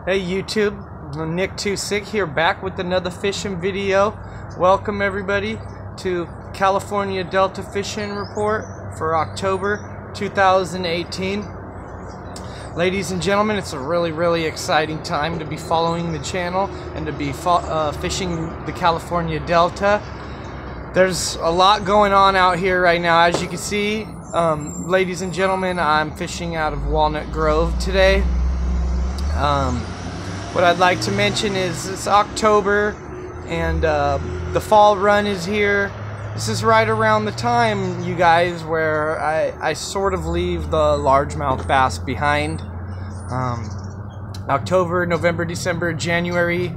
Hey YouTube, Nick26 here, back with another fishing video. Welcome everybody to California Delta Fishing Report for October 2018. Ladies and gentlemen, it's a really exciting time to be following the channel and to be fishing the California Delta. There's a lot going on out here right now. As you can see, ladies and gentlemen, I'm fishing out of Walnut Grove today. What I'd like to mention is it's October and the fall run is here. This is right around the time, you guys, where I sort of leave the largemouth bass behind. October, November, December, January,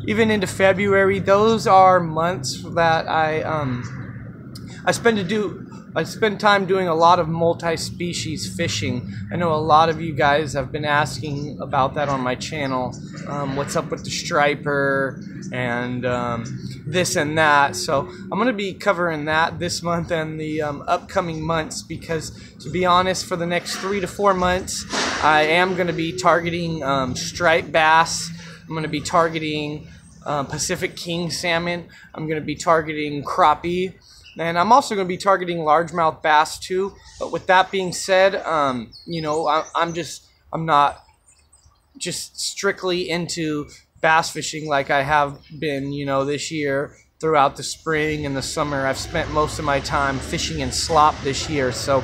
even into February, those are months that I spend time doing a lot of multi-species fishing. I know a lot of you guys have been asking about that on my channel. What's up with the striper and this and that. So I'm going to be covering that this month and the upcoming months, because to be honest, for the next 3 to 4 months, I am going to be targeting striped bass. I'm going to be targeting Pacific king salmon. I'm going to be targeting crappie. And I'm also going to be targeting largemouth bass too. But with that being said, you know, I'm not just strictly into bass fishing like I have been, you know, this year. Throughout the spring and the summer, I've spent most of my time fishing in slop this year. So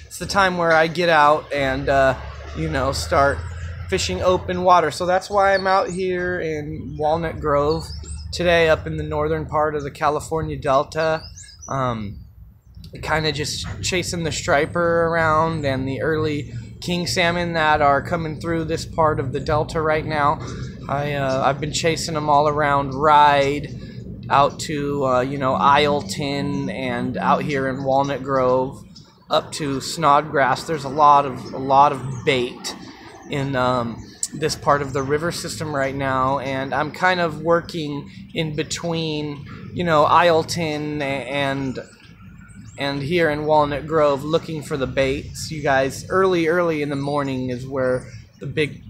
it's the time where I get out and, you know, start fishing open water. So that's why I'm out here in Walnut Grove today, up in the northern part of the California Delta, kind of just chasing the striper around and the early king salmon that are coming through this part of the Delta right now. I've been chasing them all around Ride, out to you know, Isleton, and out here in Walnut Grove, up to Snodgrass. There's a lot of bait in this part of the river system right now, and I'm kind of working in between, you know, Isleton and here in Walnut Grove, looking for the baits. You guys, early in the morning is where the big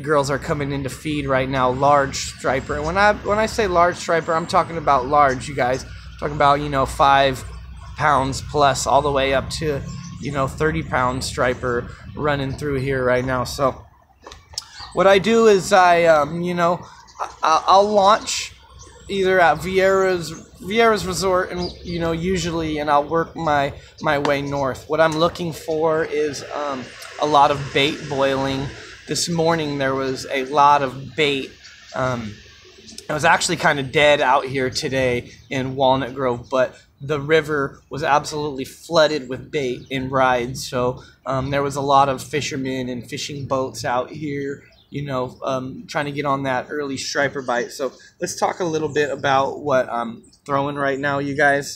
girls are coming in to feed right now. Large striper. When I say large striper, I'm talking about large, you guys. I'm talking about, you know, 5 pounds plus, all the way up to, you know, 30-pound striper running through here right now. So what I do is you know, I'll launch either at Vieira's Resort, and, you know, usually, and I'll work my way north. What I'm looking for is a lot of bait boiling. This morning there was a lot of bait. It was actually kind of dead out here today in Walnut Grove, but the river was absolutely flooded with bait in Rides. So there was a lot of fishermen and fishing boats out here, you know, trying to get on that early striper bite. So let's talk a little bit about what I'm throwing right now, you guys.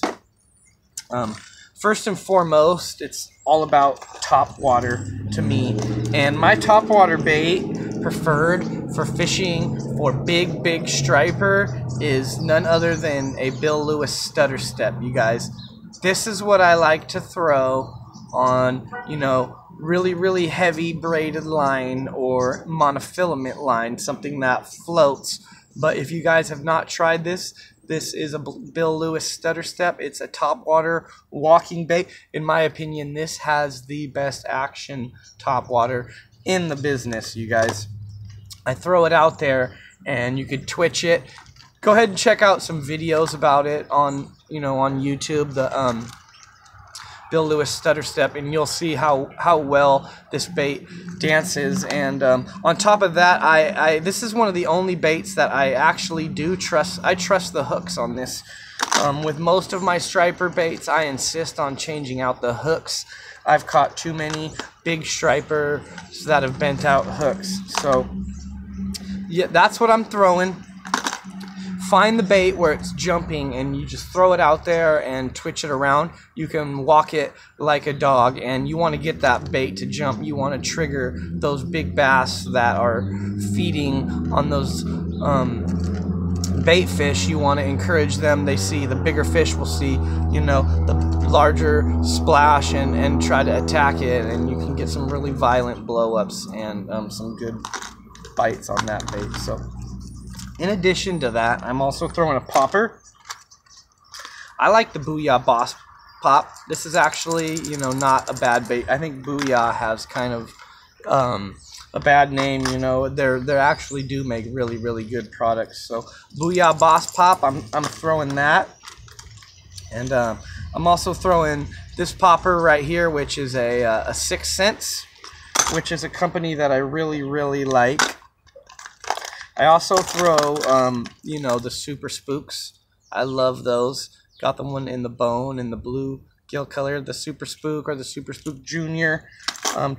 First and foremost, it's all about top water to me. And my top water bait preferred for fishing for big striper is none other than a Bill Lewis stutter step, you guys. This is what I like to throw on, you know, really heavy braided line or monofilament line, something that floats. But if you guys have not tried this, this is a Bill Lewis stutter step. It's a topwater walking bait. In my opinion, this has the best action topwater in the business, you guys. I throw it out there and you could twitch it. Go ahead and check out some videos about it on, you know, on YouTube, the Bill Lewis stutter step, and you'll see how well this bait dances. And on top of that, this is one of the only baits that I actually do trust. I trust the hooks on this. With most of my striper baits, I insist on changing out the hooks. I've caught too many big stripers that have bent out hooks. So yeah, that's what I'm throwing. Find the bait where it's jumping and you just throw it out there and twitch it around. You can walk it like a dog, and you want to get that bait to jump. You want to trigger those big bass that are feeding on those bait fish, you want to encourage them. They see the bigger fish will see, you know, the larger splash and try to attack it, and you can get some really violent blow-ups and some good bites on that bait. So in addition to that, I'm also throwing a popper. I like the Booyah Boss Pop. This is actually, you know, not a bad bait. I think Booyah has kind of a bad name, you know. They actually do make really, really good products. So Booyah Boss Pop, I'm throwing that. And I'm also throwing this popper right here, which is a 6 Sense, which is a company that I really, really like. I also throw, you know, the Super Spooks. I love those. Got the one in the bone in the blue gill color, the Super Spook or the Super Spook Junior.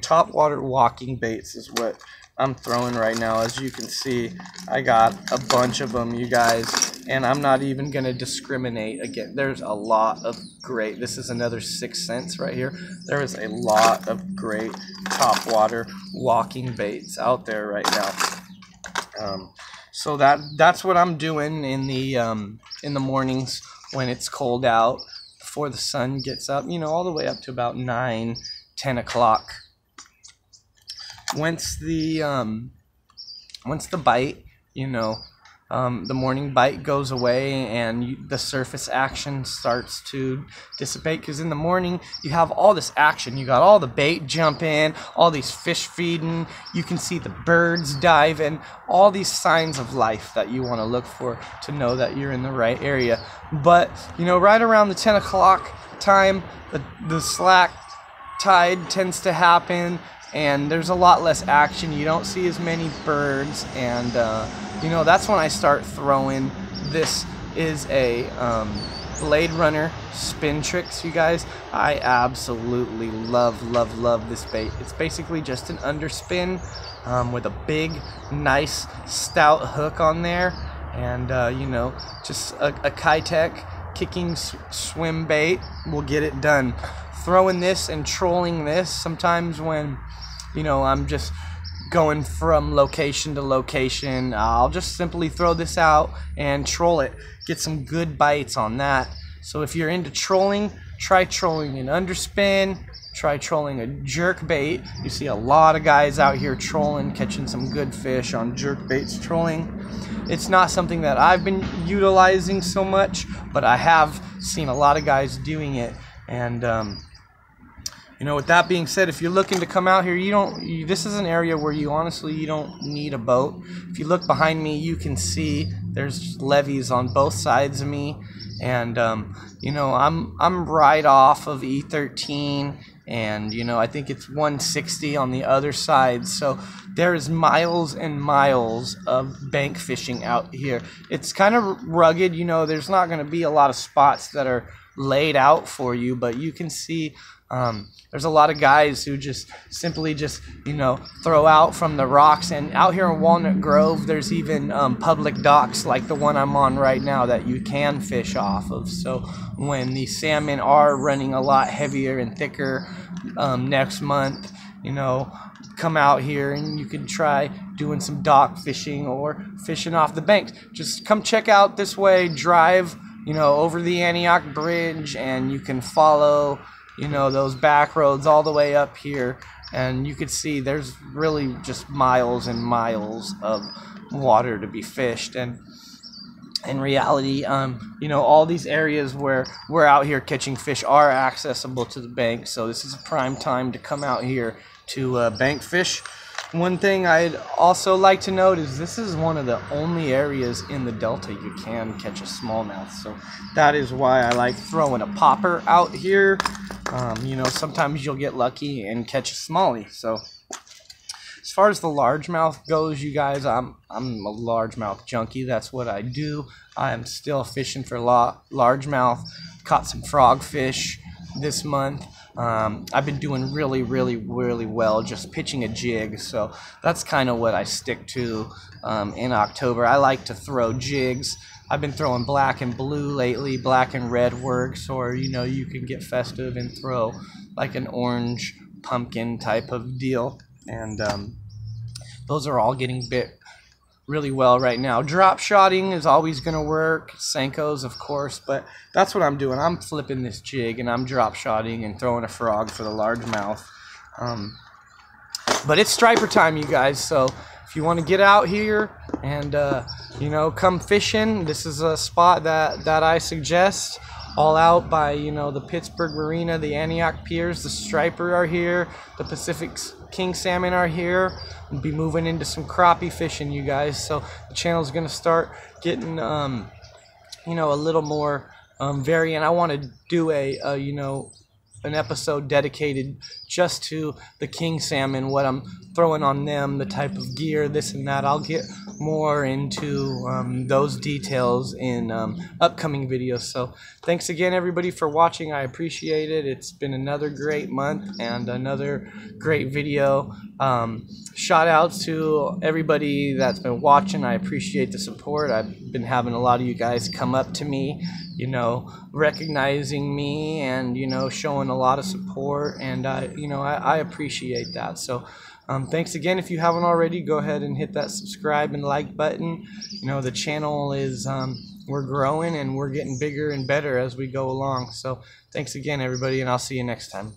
Top water walking baits is what I'm throwing right now. As you can see, I got a bunch of them, you guys, and I'm not even going to discriminate. Again, there's a lot of great, this is another 6 Sense right here. There is a lot of great top water walking baits out there right now. So that's what I'm doing in the mornings when it's cold out, before the sun gets up, you know, all the way up to about 9, 10 o'clock. Once the bite, you know, the morning bite goes away and the surface action starts to dissipate, because in the morning you have all this action. You got all the bait jumping, all these fish feeding, you can see the birds diving, all these signs of life that you want to look for to know that you're in the right area. But, you know, right around the 10 o'clock time, the slack tide tends to happen, and there's a lot less action. You don't see as many birds, and you know, that's when I start throwing. This is a Blade Runner Spin Tricks, you guys. I absolutely love this bait. It's basically just an underspin with a big, nice, stout hook on there, and you know, just a Keitech kicking swim bait will get it done. Throwing this and trolling this sometimes when, you know, I'm just going from location to location, I'll just simply throw this out and troll it. Get some good bites on that. So if you're into trolling, try trolling an underspin, try trolling a jerk bait. You see a lot of guys out here trolling, catching some good fish on jerk baits trolling. It's not something that I've been utilizing so much, but I have seen a lot of guys doing it. And you know, with that being said, if you're looking to come out here, this is an area where you don't need a boat. If you look behind me, you can see there's levees on both sides of me, and you know, I'm right off of E13, and you know, I think it's 160 on the other side. So there's miles and miles of bank fishing out here. It's kind of rugged, you know, there's not going to be a lot of spots that are laid out for you, but you can see there's a lot of guys who simply you know, throw out from the rocks. And out here in Walnut Grove, there's even public docks like the one I'm on right now that you can fish off of. So when the salmon are running a lot heavier and thicker next month, you know, come out here and you can try doing some dock fishing or fishing off the banks. Just come check out this way, drive, you know, over the Antioch Bridge, and you can follow, you know, those back roads all the way up here, and you can see there's really just miles and miles of water to be fished. And in reality, you know, all these areas where we're out here catching fish are accessible to the bank, so this is a prime time to come out here to bank fish. One thing I'd also like to note is this is one of the only areas in the Delta you can catch a smallmouth, so that is why I like throwing a popper out here. You know, sometimes you'll get lucky and catch a smallie. So as far as the largemouth goes, you guys, I'm a largemouth junkie. That's what I do. I am still fishing for largemouth. Caught some frogfish this month. I've been doing really well just pitching a jig, so that's kind of what I stick to in October. I like to throw jigs. I've been throwing black and blue lately. Black and red works, or you know, you can get festive and throw like an orange pumpkin type of deal, and those are all getting bit really well right now. Drop shotting is always going to work, Senkos of course, but that's what I'm doing. I'm flipping this jig and I'm drop shotting and throwing a frog for the largemouth. But it's striper time, you guys, so if you want to get out here and you know, come fishing, this is a spot that I suggest. All out by, you know, the Pittsburgh Marina, the Antioch Piers, the striper are here, the Pacific king salmon are here. We'll be moving into some crappie fishing, you guys, so the channel's gonna start getting you know, a little more variant. I want to do a you know, an episode dedicated just to the king salmon, what I'm throwing on them, the type of gear, this and that. I'll get more into those details in upcoming videos. So thanks again, everybody, for watching. I appreciate it. It's been another great month and another great video. Shout outs to everybody that's been watching. I appreciate the support. I've been having a lot of you guys come up to me, you know, recognizing me and, you know, showing a lot of support, and you know, I appreciate that. So thanks again. If you haven't already, go ahead and hit that subscribe and like button. You know, the channel is we're growing and we're getting bigger and better as we go along. So thanks again, everybody, and I'll see you next time.